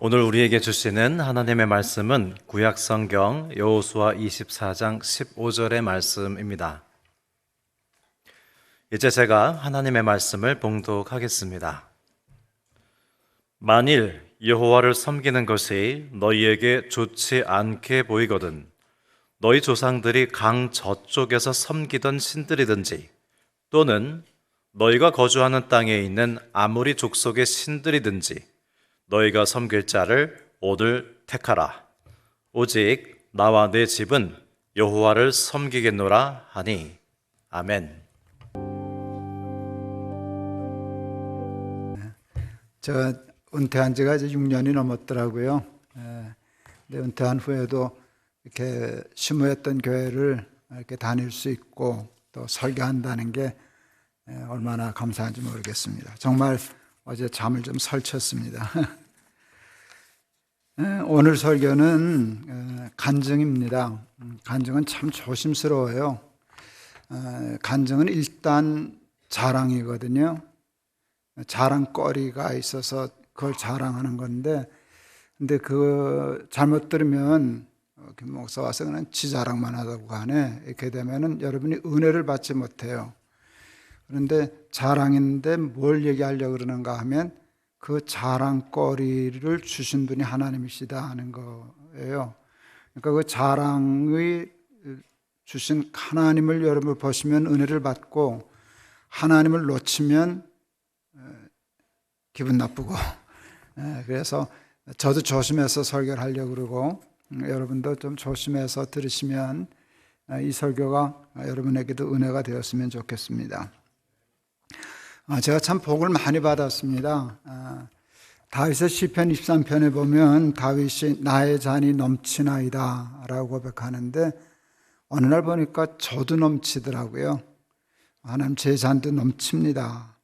오늘 우리에게 주시는 하나님의 말씀은 구약성경 여호수아 24장 15절의 말씀입니다. 이제 제가 하나님의 말씀을 봉독하겠습니다. 만일 여호와를 섬기는 것이 너희에게 좋지 않게 보이거든 너희 조상들이 강 저쪽에서 섬기던 신들이든지 또는 너희가 거주하는 땅에 있는 아모리 족속의 신들이든지 너희가 섬길 자를 오늘 택하라. 오직 나와 내 집은 여호와를 섬기겠노라 하니. 아멘. 제가 은퇴한 지가 이제 6년이 넘었더라고요. 근데 은퇴한 후에도 이렇게 심우했던 교회를 이렇게 다닐 수 있고 또 설교한다는 게 얼마나 감사한지 모르겠습니다. 정말 어제 잠을 좀 설쳤습니다. 오늘 설교는 간증입니다. 간증은 참 조심스러워요. 간증은 일단 자랑이거든요. 자랑거리가 있어서 그걸 자랑하는 건데, 근데 그 잘못 들으면 김 목사 와서 그냥 지 자랑만 하다고 가네. 이렇게 되면은 여러분이 은혜를 받지 못해요. 그런데 자랑인데 뭘 얘기하려고 그러는가 하면 그 자랑거리를 주신 분이 하나님이시다 하는 거예요. 그러니까 그 자랑의 주신 하나님을 여러분 보시면 은혜를 받고 하나님을 놓치면 기분 나쁘고, 그래서 저도 조심해서 설교를 하려고 그러고 여러분도 좀 조심해서 들으시면 이 설교가 여러분에게도 은혜가 되었으면 좋겠습니다. 제가 참 복을 많이 받았습니다. 다윗의 시편 23편에 보면 다윗이 나의 잔이 넘치나이다 라고 고백하는데 어느 날 보니까 저도 넘치더라고요. 하나님 제 잔도 넘칩니다.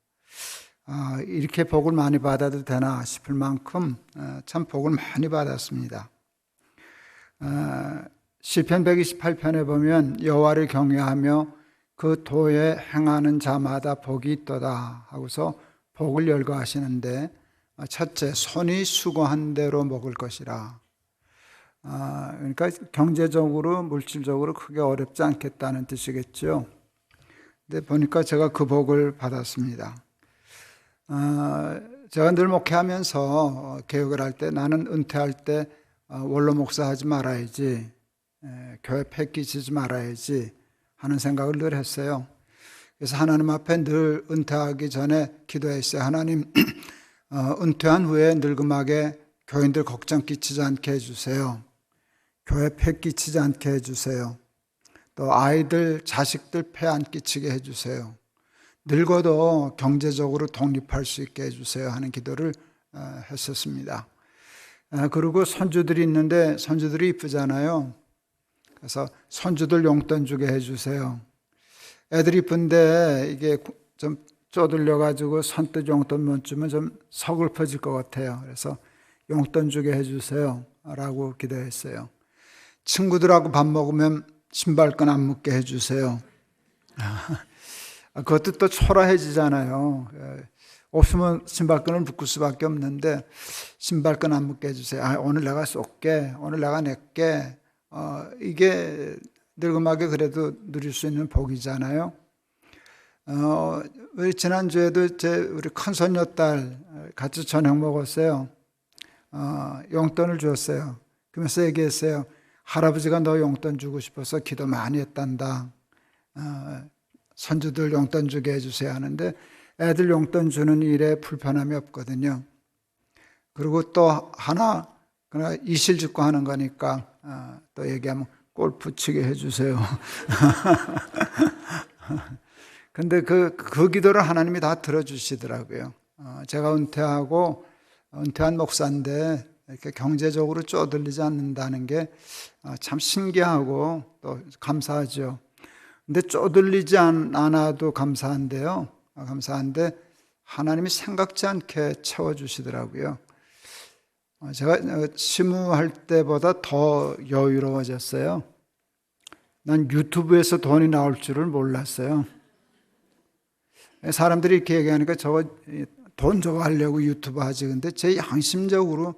이렇게 복을 많이 받아도 되나 싶을 만큼 참 복을 많이 받았습니다. 시편 128편에 보면 여호와를 경외하며 그 도에 행하는 자마다 복이 있도다 하고서 복을 열거하시는데, 첫째, 손이 수고한 대로 먹을 것이라. 그러니까 경제적으로 물질적으로 크게 어렵지 않겠다는 뜻이겠죠. 근데 보니까 제가 그 복을 받았습니다. 제가 늘 목회하면서 개혁을 할 때 나는 은퇴할 때 원로 목사하지 말아야지, 교회 폐기치지 말아야지 하는 생각을 늘 했어요. 그래서 하나님 앞에 늘 은퇴하기 전에 기도했어요. 하나님, 은퇴한 후에 늙음하게 교인들 걱정 끼치지 않게 해주세요. 교회 폐 끼치지 않게 해주세요. 또 아이들, 자식들 폐 안 끼치게 해주세요. 늙어도 경제적으로 독립할 수 있게 해주세요 하는 기도를 했었습니다. 그리고 손주들이 있는데 손주들이 이쁘잖아요. 그래서 손주들 용돈 주게 해주세요. 애들이 이쁜데 이게 좀 쪼들려가지고 선뜻 용돈 못 주면 좀 서글퍼질 것 같아요. 그래서 용돈 주게 해주세요 라고 기도했어요. 친구들하고 밥 먹으면 신발끈 안 묶게 해주세요. 그것도 또 초라해지잖아요. 없으면 신발끈을 묶을 수밖에 없는데 신발끈 안 묶게 해주세요. 오늘 내가 쏠게, 오늘 내가 낼게. 이게 늙음하게 그래도 누릴 수 있는 복이잖아요. 우리 지난주에도 우리 큰손녀딸 같이 저녁 먹었어요. 용돈을 줬어요. 그러면서 얘기했어요. 할아버지가 너 용돈 주고 싶어서 기도 많이 했단다. 손주들 용돈 주게 해주세요 하는데 애들 용돈 주는 일에 불편함이 없거든요. 그리고 또 하나, 그러나 이실 짓고 하는 거니까 또 얘기하면 골프 치게 해주세요. 근데 그 기도를 하나님이 다 들어주시더라고요. 제가 은퇴한 목사인데 이렇게 경제적으로 쪼들리지 않는다는 게 참 신기하고 또 감사하죠. 근데 쪼들리지 않아도 감사한데요. 감사한데 하나님이 생각지 않게 채워주시더라고요. 제가 심우할 때보다 더 여유로워졌어요. 난 유튜브에서 돈이 나올 줄을 몰랐어요. 사람들이 이렇게 얘기하니까 저거 돈 저거 하려고 유튜브 하지. 근데 제 양심적으로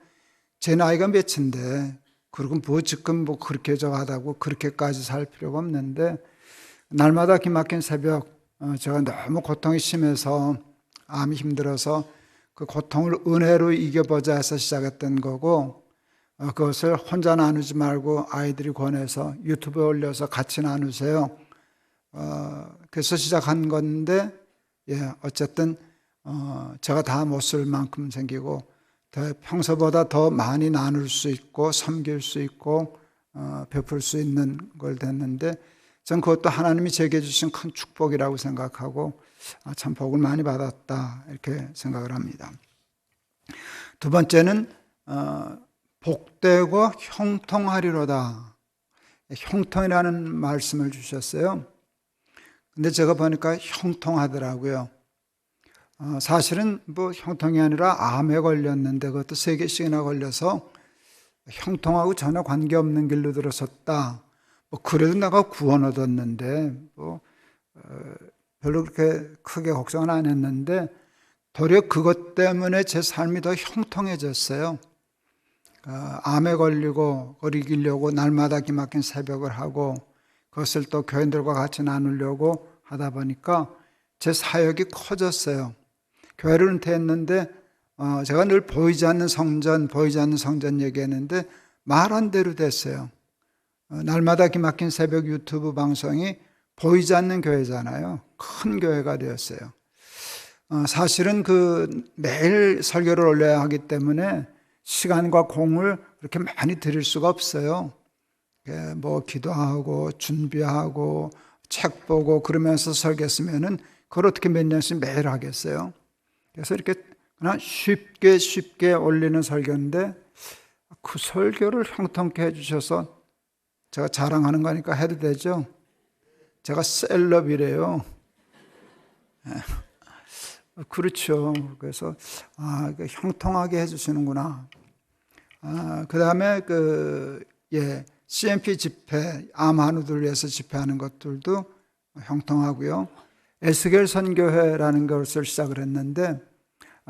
제 나이가 몇인데 그리고 뭐 지금 뭐 그렇게 저하다고 그렇게까지 살 필요가 없는데 날마다 기막힌 새벽 제가 너무 고통이 심해서 암이 힘들어서 그 고통을 은혜로 이겨보자 해서 시작했던 거고 그것을 혼자 나누지 말고 아이들이 권해서 유튜브에 올려서 같이 나누세요. 그래서 시작한 건데 어쨌든 제가 다 못 쓸 만큼 생기고 평소보다 더 많이 나눌 수 있고 섬길 수 있고 베풀 수 있는 걸 됐는데 전 그것도 하나님이 제게 주신 큰 축복이라고 생각하고 참 복을 많이 받았다 이렇게 생각을 합니다. 두 번째는 복되고 형통하리로다. 형통이라는 말씀을 주셨어요. 근데 제가 보니까 형통하더라고요. 사실은 뭐 형통이 아니라 암에 걸렸는데 그것도 3개씩이나 걸려서 형통하고 전혀 관계없는 길로 들어섰다. 뭐 그래도 내가 구원 얻었는데 뭐 별로 그렇게 크게 걱정은 안 했는데 도리어 그것 때문에 제 삶이 더 형통해졌어요. 암에 걸리고 그걸 이기려고 날마다 기막힌 새벽을 하고 그것을 또 교인들과 같이 나누려고 하다 보니까 제 사역이 커졌어요. 교회를 은퇴했는데 제가 늘 보이지 않는 성전 얘기했는데 말한 대로 됐어요. 날마다 기막힌 새벽 유튜브 방송이 보이지 않는 교회잖아요. 큰 교회가 되었어요. 사실은 매일 설교를 올려야 하기 때문에 시간과 공을 그렇게 많이 드릴 수가 없어요. 뭐 기도하고 준비하고 책 보고 그러면서 설교했으면은 그걸 어떻게 몇 년씩 매일 하겠어요? 그래서 이렇게 그냥 쉽게 올리는 설교인데 그 설교를 형통케 해주셔서 제가 자랑하는 거니까 해도 되죠? 제가 셀럽이래요. 그렇죠. 그래서 형통하게 해주시는구나. 그 다음에 CMP 집회, 암 한우들 위해서 집회하는 것들도 형통하고요. 에스겔 선교회라는 것을 시작을 했는데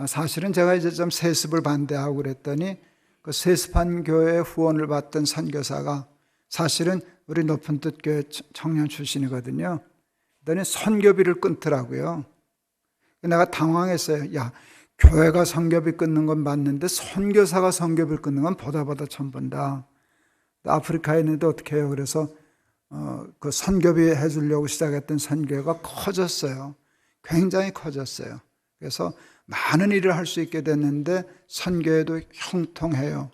사실은 제가 이제 좀 세습을 반대하고 그랬더니 그 세습한 교회의 후원을 받던 선교사가 사실은 우리 높은 뜻 교회 청년 출신이거든요. 그랬더니 선교비를 끊더라고요. 내가 당황했어요. 야, 교회가 선교비 끊는 건 맞는데 선교사가 선교비를 끊는 건 보다 처음 본다. 아프리카에 있는데 어떻게 해요? 그래서 그 선교비 해주려고 시작했던 선교회가 커졌어요. 굉장히 커졌어요. 그래서 많은 일을 할 수 있게 됐는데 선교회도 형통해요.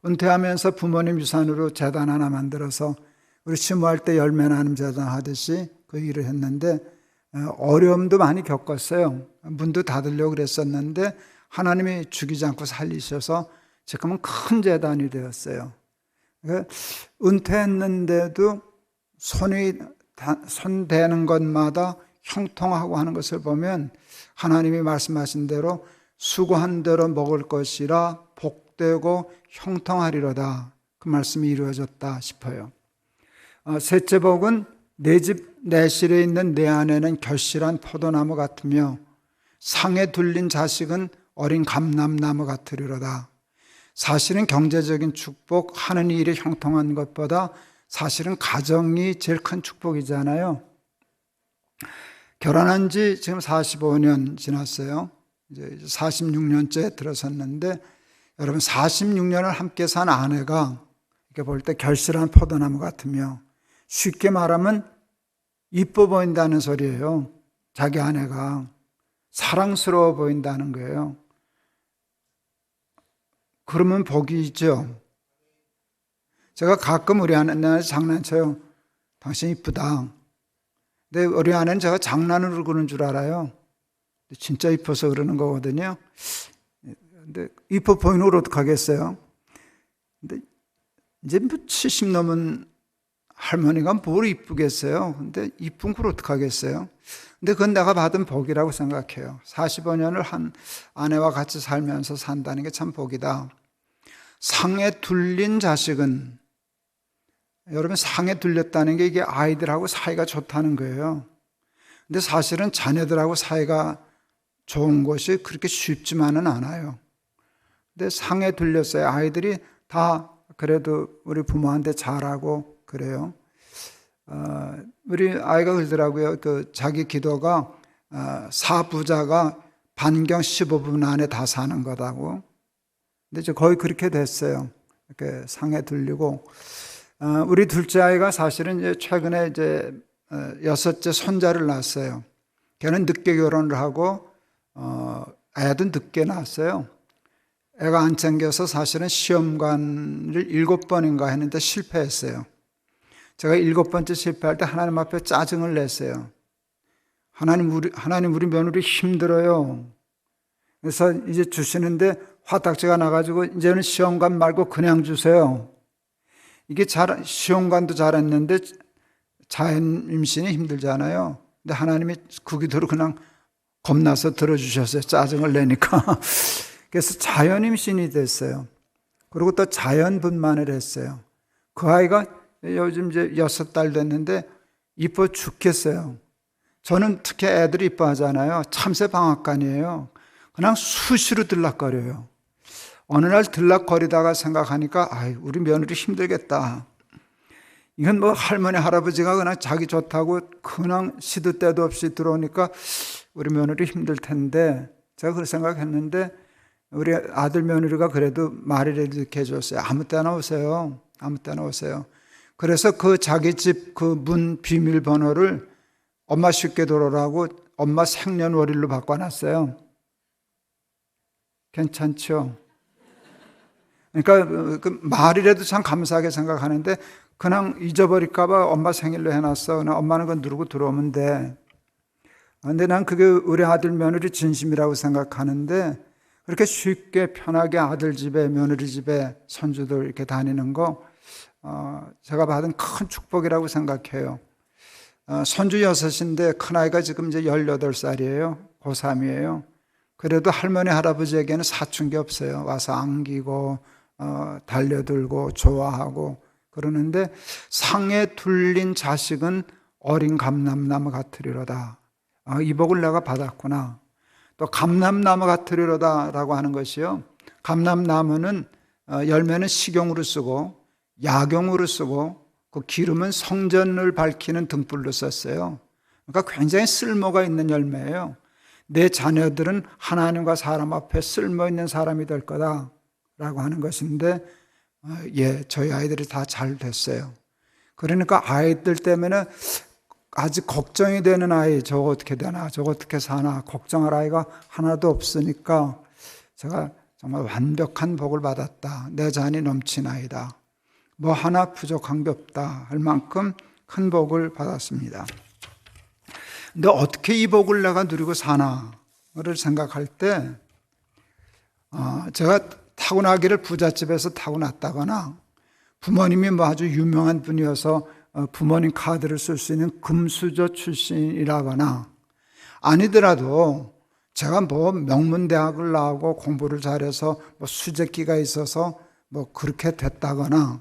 은퇴하면서 부모님 유산으로 재단 하나 만들어서 우리 치무할 때 열매 나눔 재단 하듯이 그 일을 했는데 어려움도 많이 겪었어요. 문도 닫으려고 그랬었는데 하나님이 죽이지 않고 살리셔서 지금은 큰 재단이 되었어요. 은퇴했는데도 손 대는 것마다 형통하고 하는 것을 보면 하나님이 말씀하신 대로 수고한 대로 먹을 것이라 복되고 형통하리로다. 그 말씀이 이루어졌다 싶어요. 셋째 복은 내 집 내실에 있는 내 안에는 결실한 포도나무 같으며 상에 둘린 자식은 어린 감람나무 같으리로다. 사실은 경제적인 축복, 하는 일이 형통한 것보다 사실은 가정이 제일 큰 축복이잖아요. 결혼한 지 지금 45년 지났어요. 이제 46년째 들어섰는데 여러분 46년을 함께 산 아내가 이렇게 볼 때 결실한 포도나무 같으며 쉽게 말하면 이뻐 보인다는 소리예요. 자기 아내가 사랑스러워 보인다는 거예요. 그러면 복이죠. 제가 가끔 우리 아내한테 장난쳐요. 당신 이쁘다. 근데 우리 아내는 제가 장난으로 그러는 줄 알아요. 진짜 이뻐서 그러는 거거든요. 근데 이뻐 보이는 걸 어떡하겠어요? 근데 이제 70 넘은 할머니가 뭘 이쁘겠어요? 근데 이쁜 걸 어떡하겠어요? 근데 그건 내가 받은 복이라고 생각해요. 45년을 한 아내와 같이 살면서 산다는 게 참 복이다. 상에 둘린 자식은, 여러분 상에 둘렸다는 게 이게 아이들하고 사이가 좋다는 거예요. 근데 사실은 자녀들하고 사이가 좋은 것이 그렇게 쉽지만은 않아요. 근데 상에 들렸어요. 아이들이 다 그래도 우리 부모한테 잘하고 그래요. 우리 아이가 그러더라고요. 그 자기 기도가 사부자가 반경 15분 안에 다 사는 거다고. 근데 이제 거의 그렇게 됐어요. 이렇게 상에 들리고. 우리 둘째 아이가 사실은 이제 최근에 이제 여섯째 손자를 낳았어요. 걔는 늦게 결혼을 하고 애도 늦게 낳았어요. 애가 안 챙겨서 사실은 시험관을 7번인가 했는데 실패했어요. 제가 7번째 실패할 때 하나님 앞에 짜증을 냈어요. 하나님 우리 며느리 힘들어요. 그래서 이제 주시는데 화딱지가 나가지고 이제는 시험관 말고 그냥 주세요. 이게 시험관도 잘했는데 자연 임신이 힘들잖아요. 근데 하나님이 그 기도로 그냥 겁나서 들어주셨어요. 짜증을 내니까. 그래서 자연 임신이 됐어요. 그리고 또 자연 분만을 했어요. 그 아이가 요즘 이제 6달 됐는데 이뻐 죽겠어요. 저는 특히 애들이 이뻐하잖아요. 참새 방앗간이에요. 그냥 수시로 들락거려요. 어느 날 들락거리다가 생각하니까 우리 며느리 힘들겠다. 이건 뭐 할머니 할아버지가 그냥 자기 좋다고 그냥 시도 때도 없이 들어오니까 우리 며느리 힘들 텐데 제가 그렇게 생각했는데 우리 아들 며느리가 그래도 말이라도 이렇게 해줬어요. 아무 때나 오세요. 아무 때나 오세요. 그래서 그 자기 집 그 문 비밀번호를 엄마 쉽게 들어오라고 엄마 생년월일로 바꿔놨어요. 괜찮죠? 그러니까 그 말이라도 참 감사하게 생각하는데 그냥 잊어버릴까봐 엄마 생일로 해놨어. 그냥 엄마는 그거 누르고 들어오면 돼. 근데 난 그게 우리 아들 며느리 진심이라고 생각하는데 그렇게 쉽게 편하게 아들 집에 며느리 집에 손주들 이렇게 다니는 거 제가 받은 큰 축복이라고 생각해요. 손주 6인데 큰아이가 지금 이제 18살이에요. 고3이에요. 그래도 할머니 할아버지에게는 사춘기 없어요. 와서 안기고 달려들고 좋아하고 그러는데 상에 둘린 자식은 어린 감람나무 같으리로다. 이 복을 내가 받았구나. 또 감람나무 같으리로다 라고 하는 것이요. 감람나무는 열매는 식용으로 쓰고 약용으로 쓰고 그 기름은 성전을 밝히는 등불로 썼어요. 그러니까 굉장히 쓸모가 있는 열매예요. 내 자녀들은 하나님과 사람 앞에 쓸모 있는 사람이 될 거다라고 하는 것인데 저희 아이들이 다 잘 됐어요. 그러니까 아이들 때문에 아직 걱정이 되는 아이, 저거 어떻게 되나, 저거 어떻게 사나 걱정할 아이가 하나도 없으니까 제가 정말 완벽한 복을 받았다. 내 잔이 넘친 아이다. 뭐 하나 부족한 게 없다 할 만큼 큰 복을 받았습니다. 근데 어떻게 이 복을 내가 누리고 사나를 생각할 때 제가 타고나기를 부잣집에서 타고났다거나 부모님이 뭐 아주 유명한 분이어서 부모님 카드를 쓸 수 있는 금수저 출신이라거나 아니더라도 제가 뭐 명문대학을 나오고 공부를 잘해서 뭐 수재기가 있어서 뭐 그렇게 됐다거나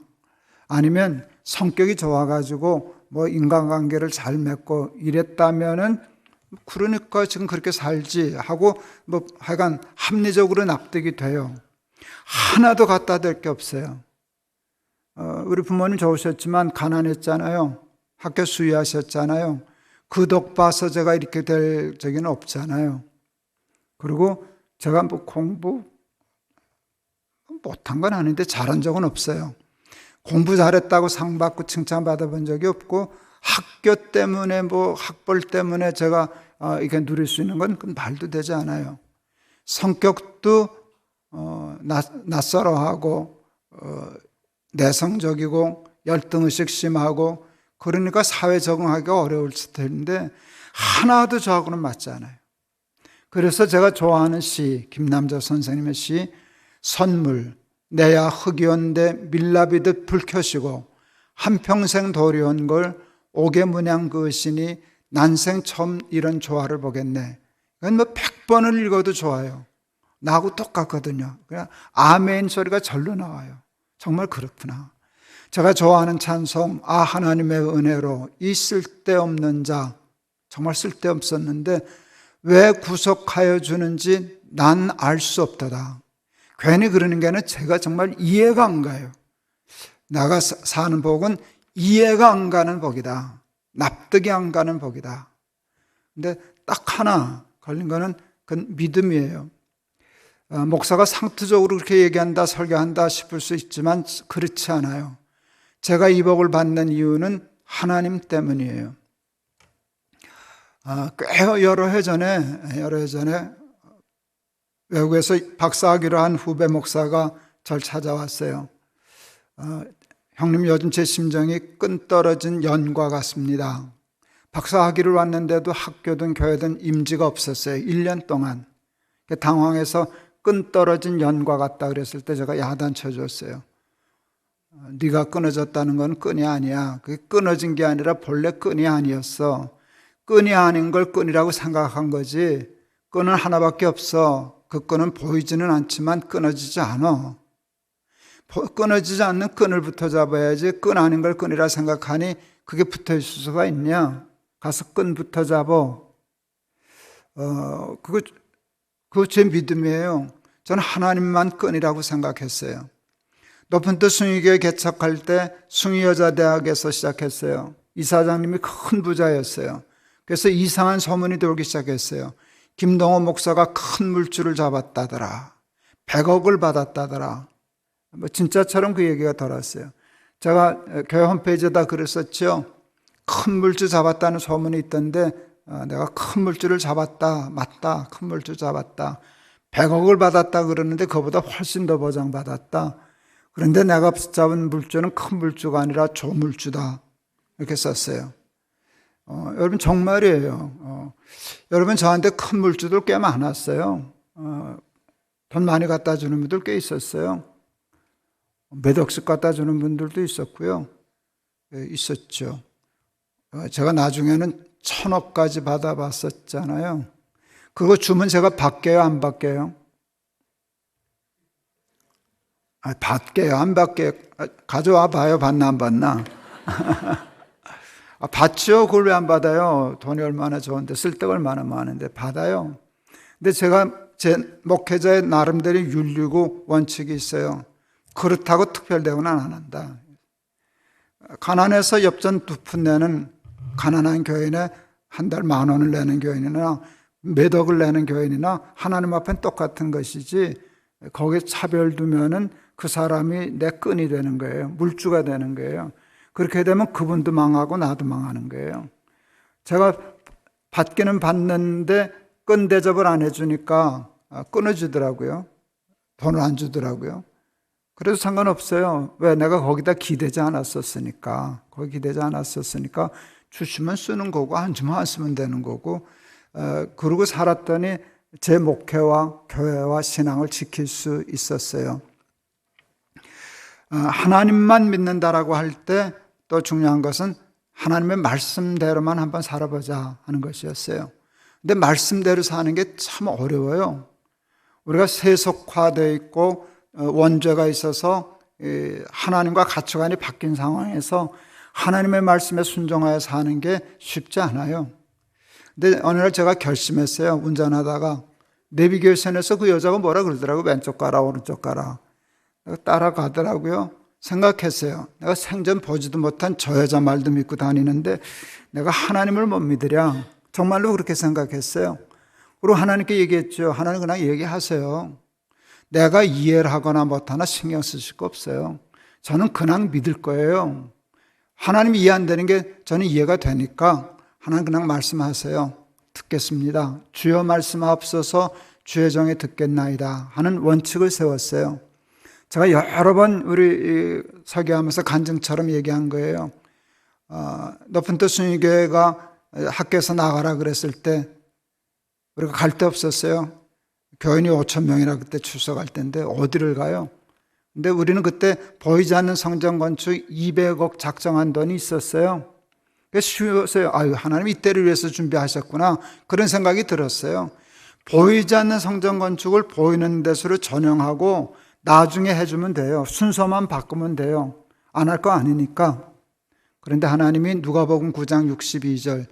아니면 성격이 좋아가지고 뭐 인간관계를 잘 맺고 이랬다면은 그러니까 지금 그렇게 살지 하고 뭐 하여간 합리적으로 납득이 돼요. 하나도 갖다 댈 게 없어요. 우리 부모님 좋으셨지만 가난했잖아요. 학교 수의하셨잖아요. 그 덕 봐서 제가 이렇게 될 적은 없잖아요. 그리고 제가 뭐 공부 못한 건 아닌데 잘한 적은 없어요. 공부 잘했다고 상 받고 칭찬 받아본 적이 없고 학교 때문에 뭐 학벌 때문에 제가 이렇게 누릴 수 있는 건 말도 되지 않아요. 성격도 낯설어하고 내성적이고 열등의식 심하고 그러니까 사회 적응하기가 어려울 텐데 하나도 저하고는 맞지 않아요. 그래서 제가 좋아하는 시, 김남자 선생님의 시 선물, 내야 흙이온데 밀랍이듯 불 켜시고 한평생 도리온 걸 옥외문양 그으시니 난생 처음 이런 조화를 보겠네. 이건 뭐 100번을 읽어도 좋아요. 나하고 똑같거든요. 그냥 아멘 소리가 절로 나와요. 정말 그렇구나. 제가 좋아하는 찬송 하나님의 은혜로 이 쓸데없는 자 정말 쓸데없었는데 왜 구속하여 주는지 난 알 수 없도다. 괜히 그러는 게 아니라 제가 정말 이해가 안 가요. 내가 사는 복은 이해가 안 가는 복이다. 납득이 안 가는 복이다. 근데 딱 하나 걸린 거는 그건 믿음이에요. 목사가 상투적으로 그렇게 얘기한다, 설교한다 싶을 수 있지만 그렇지 않아요. 제가 이 복을 받는 이유는 하나님 때문이에요. 꽤 여러 해 전에 외국에서 박사학위를 한 후배 목사가 절 찾아왔어요. 형님, 요즘 제 심정이 끈 떨어진 연과 같습니다. 박사학위를 왔는데도 학교든 교회든 임지가 없었어요. 1년 동안. 당황해서 끈 떨어진 연과 같다 그랬을 때 제가 야단쳐 줬어요. 네가 끊어졌다는 건 끈이 아니야. 그게 끊어진 게 아니라 본래 끈이 아니었어. 끈이 아닌 걸 끈이라고 생각한 거지. 끈은 하나밖에 없어. 그 끈은 보이지는 않지만 끊어지지 않아. 끊어지지 않는 끈을 붙어 잡아야지. 끈 아닌 걸 끈이라 생각하니 그게 붙어 있을 수가 있냐? 가서 끈 붙어 잡아. 그거 제 믿음이에요. 저는 하나님만 끈이라고 생각했어요. 높은 뜻 숭의교회 개척할 때 숭의여자대학에서 시작했어요. 이사장님이 큰 부자였어요. 그래서 이상한 소문이 돌기 시작했어요. 김동호 목사가 큰 물줄을 잡았다더라. 100억을 받았다더라. 진짜처럼 그 얘기가 돌았어요. 제가 교회 홈페이지에다 글을 썼죠. 큰 물줄 잡았다는 소문이 있던데 내가 큰 물줄을 잡았다. 맞다. 큰 물줄 잡았다. 100억을 받았다 그러는데 그보다 훨씬 더 보장받았다. 그런데 내가 잡은 물줄은 큰 물주가 아니라 조물주다. 이렇게 썼어요. 여러분 정말이에요. 여러분 저한테 큰 물주들 꽤 많았어요. 돈 많이 갖다 주는 분들 꽤 있었어요. 몇 억씩 갖다 주는 분들도 있었고요. 있었죠. 제가 나중에는 1000억까지 받아봤었잖아요. 그거 주면 제가 받게요, 안 받게요? 받게요, 안 받게요? 가져와 봐요, 받나 안 받나? 받죠. 그걸 왜 안 받아요? 돈이 얼마나 좋은데, 쓸 데가 얼마나 많은데 받아요. 근데 제가 제 목회자의 나름대로 윤리고 원칙이 있어요. 그렇다고 특별대우는 안 한다. 가난해서 엽전 2푼 내는 가난한 교인에 한 달 10,000원을 내는 교인이나 몇 억을 내는 교인이나 하나님 앞엔 똑같은 것이지, 거기에 차별 두면은 그 사람이 내 끈이 되는 거예요. 물주가 되는 거예요. 그렇게 되면 그분도 망하고 나도 망하는 거예요. 제가 받기는 받는데 끈 대접을 안 해주니까 끊어지더라고요. 돈을 안 주더라고요. 그래도 상관없어요. 왜? 내가 거기다 기대지 않았었으니까. 거기 기대지 않았었으니까 주시면 쓰는 거고 안 주면 안 쓰면 되는 거고, 그러고 살았더니 제 목회와 교회와 신앙을 지킬 수 있었어요. 하나님만 믿는다라고 할 때 또 중요한 것은 하나님의 말씀대로만 한번 살아보자 하는 것이었어요. 근데 말씀대로 사는 게 참 어려워요. 우리가 세속화되어 있고 원죄가 있어서 하나님과 가치관이 바뀐 상황에서 하나님의 말씀에 순종하여 사는 게 쉽지 않아요. 근데 어느 날 제가 결심했어요. 운전하다가 내비게이션에서 그 여자가 뭐라 그러더라고요. 왼쪽 가라, 오른쪽 가라. 따라가더라고요. 생각했어요. 내가 생전 보지도 못한 저 여자 말도 믿고 다니는데 내가 하나님을 못 믿으랴. 정말로 그렇게 생각했어요. 그리고 하나님께 얘기했죠. 하나님 그냥 얘기하세요. 내가 이해를 하거나 못하나 신경 쓰실 거 없어요. 저는 그냥 믿을 거예요. 하나님이 이해 안 되는 게 저는 이해가 되니까 하나님 그냥 말씀하세요. 듣겠습니다. 주여 말씀하옵소서, 주의 종이 듣겠나이다 하는 원칙을 세웠어요. 제가 여러 번 우리 설교하면서 간증처럼 얘기한 거예요. 높은 뜻 숭의교회가 학교에서 나가라 그랬을 때 우리가 갈 데 없었어요. 교인이 5,000명이나 그때 출석할 때인데 어디를 가요? 근데 우리는 그때 보이지 않는 성전 건축 200억 작정한 돈이 있었어요. 그래서 쉬웠어요. 아유, 하나님 이때를 위해서 준비하셨구나. 그런 생각이 들었어요. 보이지 않는 성전 건축을 보이는 데서로 전용하고 나중에 해주면 돼요. 순서만 바꾸면 돼요. 안 할 거 아니니까. 그런데 하나님이 누가복음 9장 62절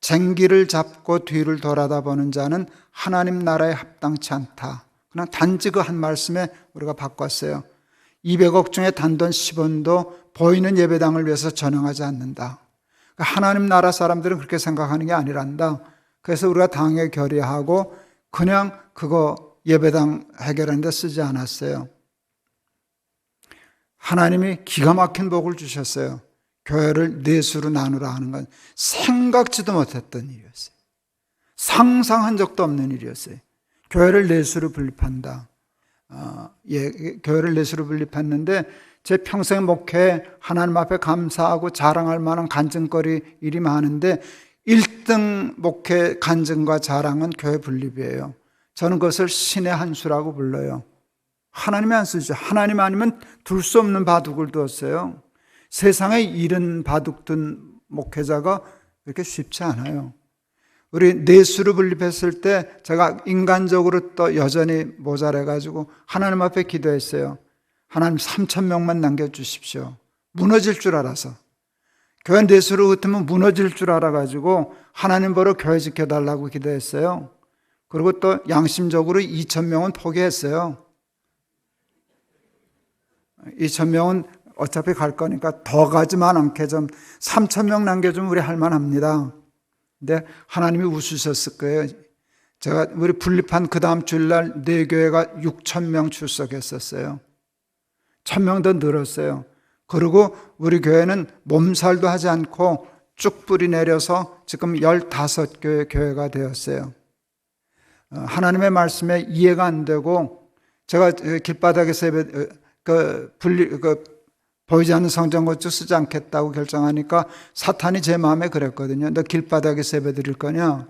쟁기를 잡고 뒤를 돌아다보는 자는 하나님 나라에 합당치 않다. 그냥 단지 그 한 말씀에 우리가 바꿨어요. 200억 중에 단돈 10원도 보이는 예배당을 위해서 전용하지 않는다. 하나님 나라 사람들은 그렇게 생각하는 게 아니란다. 그래서 우리가 당에 결의하고 그냥 그거 예배당 해결하는 데 쓰지 않았어요. 하나님이 기가 막힌 복을 주셨어요. 교회를 네 수로 나누라 하는 건 생각지도 못했던 일이었어요. 상상한 적도 없는 일이었어요. 교회를 네 수로 분립한다. 교회를 네 수로 분립했는데 제 평생 목회에 하나님 앞에 감사하고 자랑할 만한 간증거리 일이 많은데 1등 목회 간증과 자랑은 교회 분립이에요. 저는 그것을 신의 한 수라고 불러요. 하나님의 한 수죠. 하나님 아니면 둘 수 없는 바둑을 두었어요. 세상에 이른 바둑 둔 목회자가 그렇게 쉽지 않아요. 우리 내수를 분립했을 때 제가 인간적으로 또 여전히 모자라가지고 하나님 앞에 기도했어요. 하나님 3,000명만 남겨주십시오. 무너질 줄 알아서. 교회 내수를 흩으면 무너질 줄 알아가지고 하나님 보러 교회 지켜달라고 기도했어요. 그리고 또 양심적으로 2,000명은 포기했어요. 2,000명은 어차피 갈 거니까 더 가지만 않게 좀 3,000명 남겨주면 우리 할만합니다. 근데 하나님이 웃으셨을 거예요. 제가 우리 분립한 그 다음 주일날 네 교회가 6,000명 출석했었어요. 1,000명 더 늘었어요. 그리고 우리 교회는 몸살도 하지 않고 쭉 뿌리 내려서 지금 15교회 교회가 되었어요. 하나님의 말씀에 이해가 안 되고 제가 길바닥에서 보이지 않는 성전건축 쓰지 않겠다고 결정하니까 사탄이 제 마음에 그랬거든요. 너 길바닥에서 예배 드릴 거냐?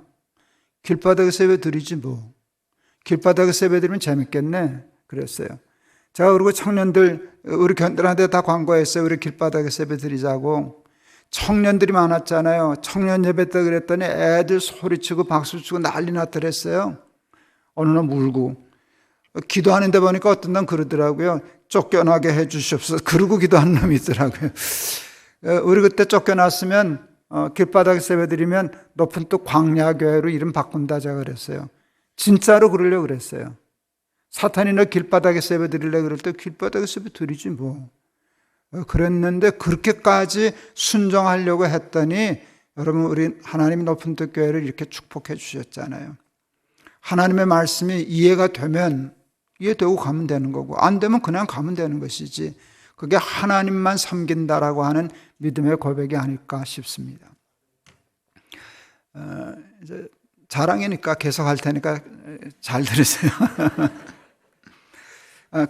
길바닥에서 예배 드리지 뭐. 길바닥에서 예배 드리면 재밌겠네. 그랬어요. 제가 그리고 청년들 우리 교인들한테 다 광고했어요. 우리 길바닥에서 예배 드리자고. 청년들이 많았잖아요. 청년 예배 때 그랬더니 애들 소리치고 박수치고 난리 났더랬어요. 어느 날 울고. 기도하는데 보니까 어떤 날 그러더라고요. 쫓겨나게 해 주시옵소서. 그러고 기도하는 놈이 있더라고요. 우리 그때 쫓겨났으면 길바닥에서 예배드리면 높은 또 광야교회로 이름 바꾼다 제가 그랬어요. 진짜로 그러려고 그랬어요. 사탄이 너 길바닥에서 예배드리려고 그럴 때 길바닥에서 예배드리지 뭐. 그랬는데 그렇게까지 순종하려고 했더니 여러분 우리 하나님이 높은 뜻 교회를 이렇게 축복해 주셨잖아요. 하나님의 말씀이 이해가 되면 이해되고 가면 되는 거고 안 되면 그냥 가면 되는 것이지 그게 하나님만 섬긴다라고 하는 믿음의 고백이 아닐까 싶습니다. 이제 자랑이니까 계속 할 테니까 잘 들으세요.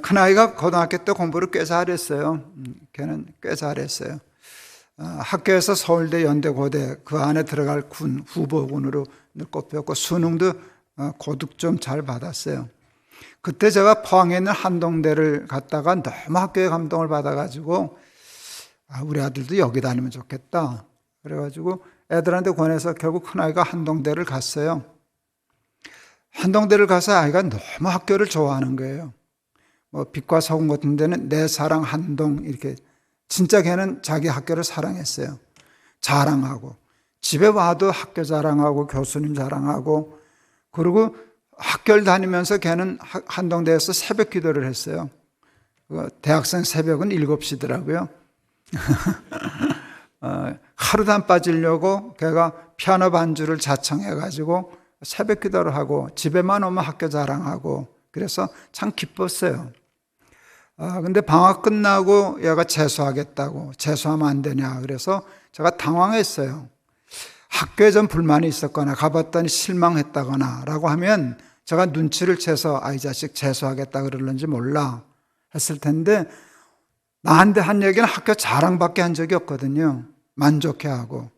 큰아이가 고등학교 때 공부를 꽤 잘했어요. 걔는 꽤 잘했어요. 학교에서 서울대, 연대, 고대 그 안에 들어갈 군, 후보군으로 꼽혔고 수능도 고득점 잘 받았어요. 그때 제가 포항에 있는 한동대를 갔다가 너무 학교에 감동을 받아가지고 우리 아들도 여기 다니면 좋겠다. 그래가지고 애들한테 권해서 결국 큰아이가 한동대를 갔어요. 한동대를 가서 아이가 너무 학교를 좋아하는 거예요. 뭐 빛과 소금 같은 데는 내 사랑 한동 이렇게 진짜 걔는 자기 학교를 사랑했어요. 자랑하고 집에 와도 학교 자랑하고 교수님 자랑하고 그리고 학교를 다니면서 걔는 한동대에서 새벽 기도를 했어요. 대학생 새벽은 7시더라고요. 하루도 안 빠지려고 걔가 피아노 반주를 자청해가지고 새벽 기도를 하고 집에만 오면 학교 자랑하고 그래서 참 기뻤어요. 근데 방학 끝나고 얘가 재수하겠다고 재수하면 안 되냐 그래서 제가 당황했어요. 학교에 좀 불만이 있었거나 가봤더니 실망했다거나 라고 하면 제가 눈치를 채서 이 자식 재수하겠다 그러는지 몰라 했을 텐데 나한테 한 얘기는 학교 자랑밖에 한 적이 없거든요. 만족해하고.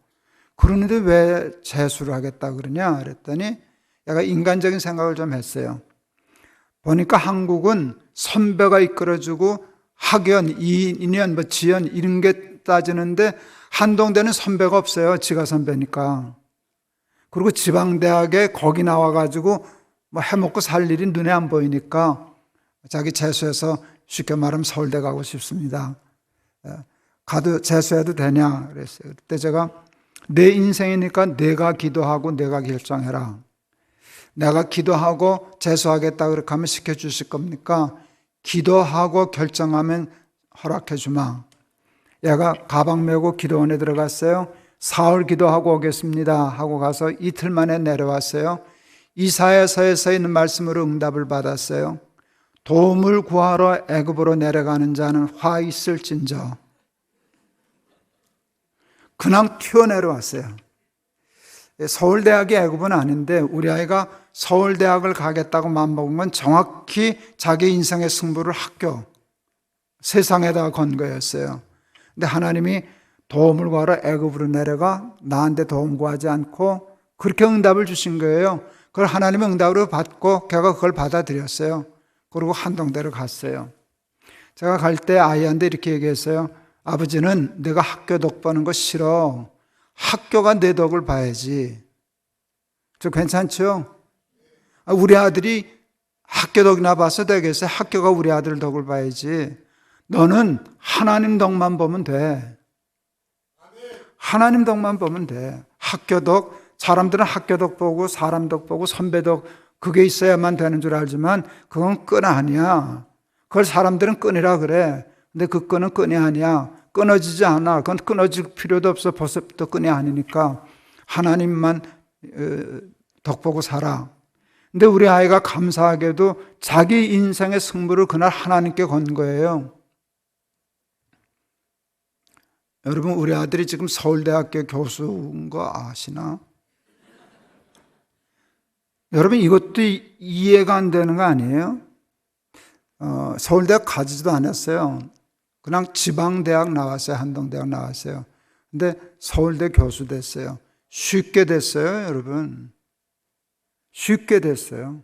그러는데 왜 재수를 하겠다 그러냐 그랬더니 얘가 인간적인 생각을 좀 했어요. 보니까 한국은 선배가 이끌어주고 학연, 인연, 지연 이런 게 따지는데 한동대는 선배가 없어요. 지가 선배니까. 그리고 지방대학에 거기 나와가지고 뭐 해먹고 살 일이 눈에 안 보이니까 자기 재수해서 쉽게 말하면 서울대 가고 싶습니다. 가도 재수해도 되냐 그랬어요. 그때 제가 내 인생이니까 내가 기도하고 내가 결정해라. 내가 기도하고 재수하겠다 그렇게 하면 시켜주실 겁니까? 기도하고 결정하면 허락해 주마. 얘가 가방 메고 기도원에 들어갔어요. 사흘 기도하고 오겠습니다 하고 가서 이틀 만에 내려왔어요. 이사야서에 있는 말씀으로 응답을 받았어요. 도움을 구하러 애굽으로 내려가는 자는 화 있을진저. 그냥 튀어내려왔어요. 서울대학이 애굽은 아닌데 우리 아이가 서울대학을 가겠다고 마음먹은 건 정확히 자기 인생의 승부를 학교, 세상에다 건 거였어요. 근데 하나님이 도움을 구하러 애굽으로 내려가 나한테 도움 구하지 않고 그렇게 응답을 주신 거예요. 그걸 하나님의 응답으로 받고 걔가 그걸 받아들였어요. 그리고 한동대로 갔어요. 제가 갈 때 아이한테 이렇게 얘기했어요. 아버지는 내가 학교 덕 보는 거 싫어. 학교가 내 덕을 봐야지. 저 괜찮죠? 우리 아들이 학교 덕이나 봐서 되겠어요? 학교가 우리 아들 덕을 봐야지. 너는 하나님 덕만 보면 돼. 하나님 덕만 보면 돼. 학교 덕, 사람들은 학교 덕 보고 사람 덕 보고 선배 덕 그게 있어야만 되는 줄 알지만 그건 끈 아니야. 그걸 사람들은 끈이라 그래. 근데 그 끈은 끈이 아니야. 끊어지지 않아. 그건 끊어질 필요도 없어. 벌써부터 끈이 아니니까 하나님만 덕보고 살아. 근데 우리 아이가 감사하게도 자기 인생의 승부를 그날 하나님께 건 거예요. 여러분 우리 아들이 지금 서울대학교 교수인 거 아시나? 여러분 이것도 이해가 안 되는 거 아니에요? 서울대학 가지도 않았어요. 그냥 지방대학 나왔어요. 한동대학 나왔어요. 근데 서울대 교수 됐어요. 쉽게 됐어요, 여러분. 쉽게 됐어요.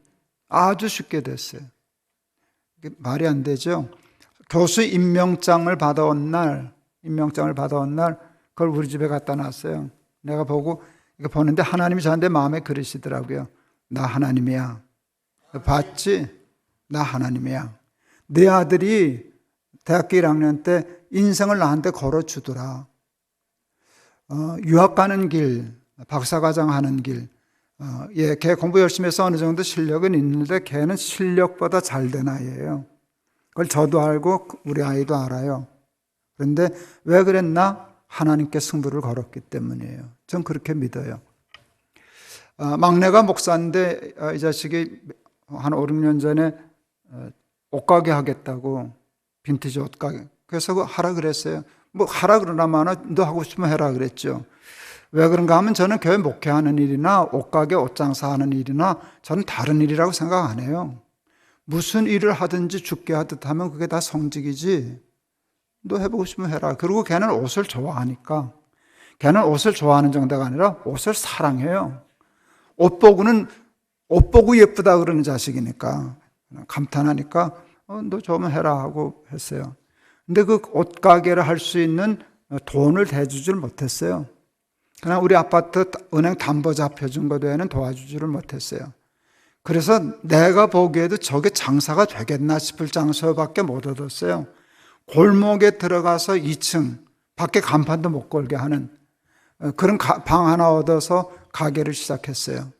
아주 쉽게 됐어요. 말이 안 되죠? 교수 임명장을 받아온 날, 그걸 우리 집에 갖다 놨어요. 내가 보고, 이거 보는데 하나님이 저한테 마음에 그러시더라고요. 나 하나님이야. 봤지? 나 하나님이야. 내 아들이 대학교 1학년 때 인생을 나한테 걸어주더라. 유학 가는 길, 박사과정 하는 길. 걔 공부 열심히 해서 어느 정도 실력은 있는데 걔는 실력보다 잘 된 아이예요. 그걸 저도 알고 우리 아이도 알아요. 그런데 왜 그랬나? 하나님께 승부를 걸었기 때문이에요. 전 그렇게 믿어요. 막내가 목사인데 이 자식이 한 5, 6년 전에 옷가게 하겠다고 빈티지 옷가게. 그래서 하라 그랬어요. 뭐 하라 그러나마나 너 하고 싶으면 해라 그랬죠. 왜 그런가 하면 저는 교회 목회하는 일이나 옷가게 옷장사하는 일이나 저는 다른 일이라고 생각 안 해요. 무슨 일을 하든지 죽게 하듯 하면 그게 다 성직이지. 너 해보고 싶으면 해라. 그리고 걔는 옷을 좋아하니까. 걔는 옷을 좋아하는 정도가 아니라 옷을 사랑해요. 옷 보고 예쁘다 그러는 자식이니까. 감탄하니까 너 좋으면 해라 하고 했어요. 근데 그 옷가게를 할 수 있는 돈을 대주질 못했어요. 그냥 우리 아파트 은행 담보 잡혀준 것 외에는 도와주지를 못했어요. 그래서 내가 보기에도 저게 장사가 되겠나 싶을 장소밖에 못 얻었어요. 골목에 들어가서 2층, 밖에 간판도 못 걸게 하는 그런 방 하나 얻어서 가게를 시작했어요.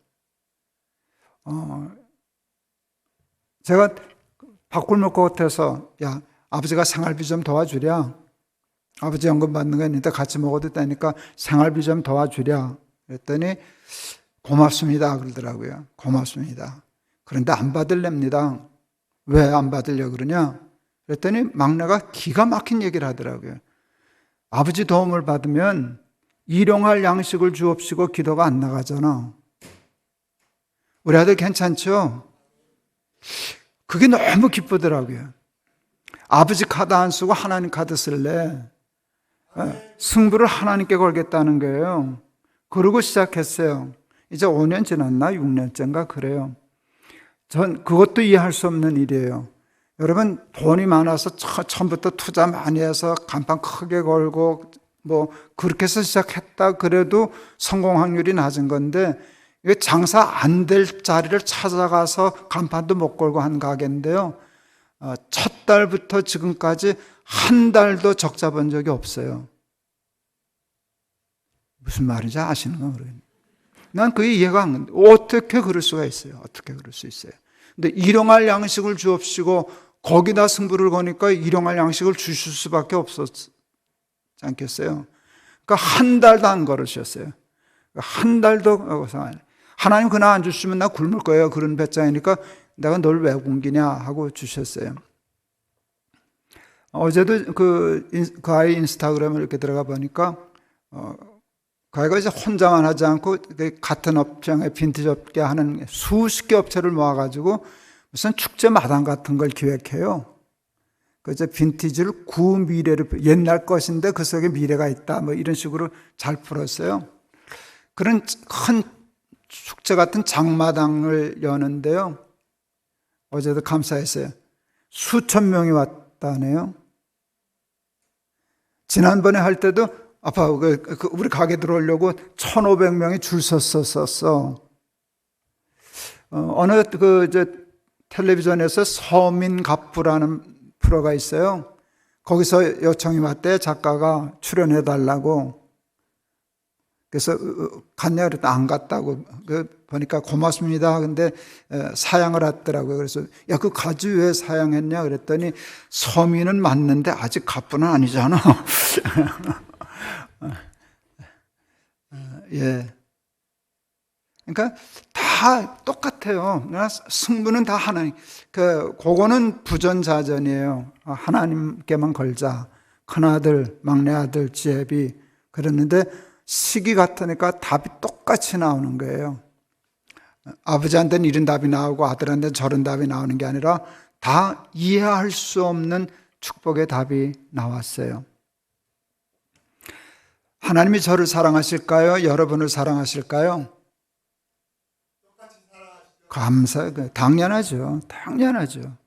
제가 바꿀 것 같아서 야 아버지가 생활비 좀 도와주랴. 아버지 연금 받는 거 있는데 같이 먹어도 되니까 생활비 좀 도와주랴. 그랬더니 고맙습니다 그러더라고요. 고맙습니다. 그런데 안 받을랍니다. 왜 안 받으려고 그러냐? 그랬더니 막내가 기가 막힌 얘기를 하더라고요. 아버지 도움을 받으면 일용할 양식을 주옵시고 기도가 안 나가잖아. 우리 아들 괜찮죠? 그게 너무 기쁘더라고요. 아버지 카드 안 쓰고 하나님 카드 쓸래. 승부를 하나님께 걸겠다는 거예요. 그러고 시작했어요. 이제 5년 지났나? 6년째인가 그래요. 전 그것도 이해할 수 없는 일이에요. 여러분 돈이 많아서 처음부터 투자 많이 해서 간판 크게 걸고 뭐 그렇게 해서 시작했다 그래도 성공 확률이 낮은 건데 이게 장사 안 될 자리를 찾아가서 간판도 못 걸고 한 가게인데요. 첫 달부터 지금까지 한 달도 적자 본 적이 없어요. 무슨 말인지 아시는 거 모르겠네요. 난 그게 이해가 안 가는데 어떻게 그럴 수가 있어요? 어떻게 그럴 수 있어요? 근데 일용할 양식을 주옵시고 거기다 승부를 거니까 일용할 양식을 주실 수밖에 없었지 않겠어요? 그러니까 한 달도 안 걸으셨어요. 한 달도 하나님 그날 안 주시면 나 굶을 거예요. 그런 배짱이니까 내가 널 왜 굶기냐 하고 주셨어요. 어제도 그 아이 인스타그램을 이렇게 들어가 보니까 그 아이가 이제 혼자만 하지 않고 같은 업장에 빈티지 업계 하는 수십 개 업체를 모아가지고 무슨 축제 마당 같은 걸 기획해요. 그 이제 빈티지를 구미래를 옛날 것인데 그 속에 미래가 있다 뭐 이런 식으로 잘 풀었어요. 그런 큰 축제 같은 장마당을 여는데요. 어제도 감사했어요. 수천 명이 왔다네요. 지난번에 할 때도 아빠 우리 가게 들어오려고 1,500명이 줄 섰었어. 어느 이제 텔레비전에서 서민갑부라는 프로가 있어요. 거기서 요청이 왔대. 작가가 출연해 달라고. 그래서 갔냐 그랬더니 안 갔다고. 보니까 고맙습니다. 근데 사양을 했더라고요. 그래서 야, 그 가지 왜 사양했냐 그랬더니 서민은 맞는데 아직 갑부는 아니잖아. 예. 그러니까 다 똑같아요. 승부는 다 하나님. 그거는 부전자전이에요. 하나님께만 걸자. 큰아들, 막내아들, 지혜비. 그랬는데 시기 같으니까 답이 똑같이 나오는 거예요. 아버지한테는 이런 답이 나오고 아들한테는 저런 답이 나오는 게 아니라 다 이해할 수 없는 축복의 답이 나왔어요. 하나님이 저를 사랑하실까요? 여러분을 사랑하실까요? 당연하죠. 당연하죠.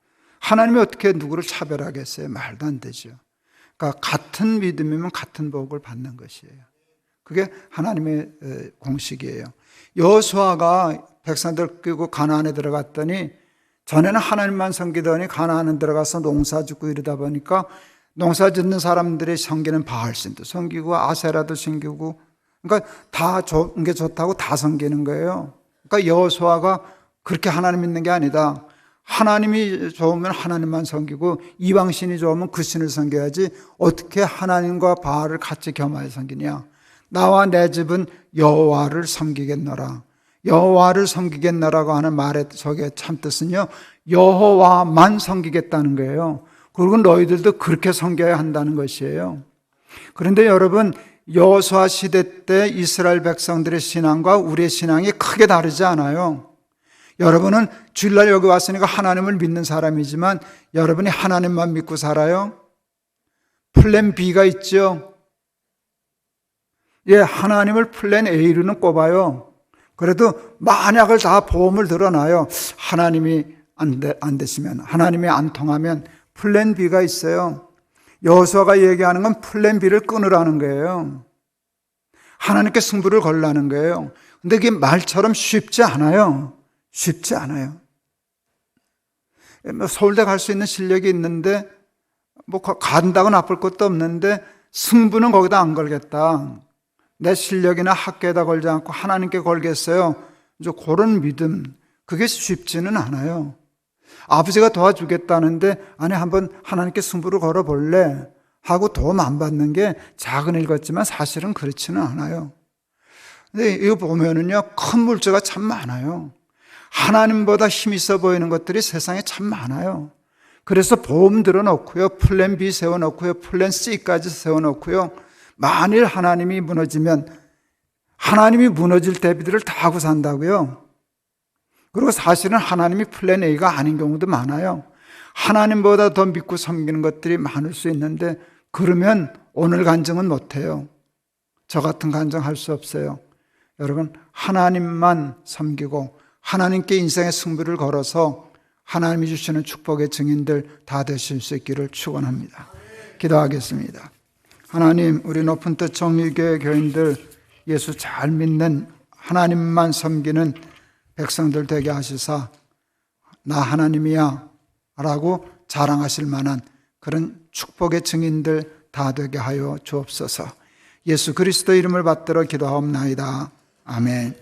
하나님이 어떻게 누구를 차별하겠어요? 말도 안 되죠. 그러니까 같은 믿음이면 같은 복을 받는 것이에요. 그게 하나님의 공식이에요. 여호수아가 백성들 끌고 가나안에 들어갔더니 전에는 하나님만 섬기더니 가나안에 들어가서 농사 짓고 이러다 보니까 농사 짓는 사람들이 섬기는 바알신도 섬기고 아세라도 섬기고 그러니까 다 좋은 게 좋다고 다 섬기는 거예요. 그러니까 여호수아가 그렇게 하나님 믿는 게 아니다. 하나님이 좋으면 하나님만 섬기고 이방신이 좋으면 그 신을 섬겨야지 어떻게 하나님과 바알을 같이 겸하여 섬기냐. 나와 내 집은 여호와를 섬기겠노라. 여호와를 섬기겠노라고 하는 말의 저게 참 뜻은요. 여호와만 섬기겠다는 거예요. 그리고 너희들도 그렇게 섬겨야 한다는 것이에요. 그런데 여러분 여호수아 시대 때 이스라엘 백성들의 신앙과 우리의 신앙이 크게 다르지 않아요. 여러분은 주일날 여기 왔으니까 하나님을 믿는 사람이지만 여러분이 하나님만 믿고 살아요? 플랜 B가 있죠. 예, 하나님을 플랜 A로는 꼽아요. 그래도 만약을 다 보험을 들어놔요. 하나님이 안 되시면, 하나님이 안 통하면 플랜 B가 있어요. 여호수아가 얘기하는 건 플랜 B를 끊으라는 거예요. 하나님께 승부를 걸라는 거예요. 근데 그게 말처럼 쉽지 않아요. 쉽지 않아요. 서울대 갈 수 있는 실력이 있는데 뭐 간다고 나쁠 것도 없는데 승부는 거기다 안 걸겠다. 내 실력이나 학교에다 걸지 않고 하나님께 걸겠어요. 이제 그런 믿음, 그게 쉽지는 않아요. 아버지가 도와주겠다는데 아니 한번 하나님께 승부를 걸어볼래 하고 도움 안 받는 게 작은 일 같지만 사실은 그렇지는 않아요. 근데 이거 보면은요, 큰 물자가 참 많아요. 하나님보다 힘 있어 보이는 것들이 세상에 참 많아요. 그래서 보험 들어놓고요, 플랜 B 세워놓고요, 플랜 C까지 세워놓고요. 만일 하나님이 무너지면 하나님이 무너질 대비들을 다 하고 산다고요. 그리고 사실은 하나님이 플랜 A가 아닌 경우도 많아요. 하나님보다 더 믿고 섬기는 것들이 많을 수 있는데 그러면 오늘 간증은 못해요. 저 같은 간증 할 수 없어요. 여러분 하나님만 섬기고 하나님께 인생의 승부를 걸어서 하나님이 주시는 축복의 증인들 다 되실 수 있기를 축원합니다. 기도하겠습니다. 하나님, 우리 높은 뜻 정의교회 교인들 예수 잘 믿는 하나님만 섬기는 백성들 되게 하시사 나 하나님이야 라고 자랑하실 만한 그런 축복의 증인들 다 되게 하여 주옵소서. 예수 그리스도 이름을 받들어 기도하옵나이다. 아멘.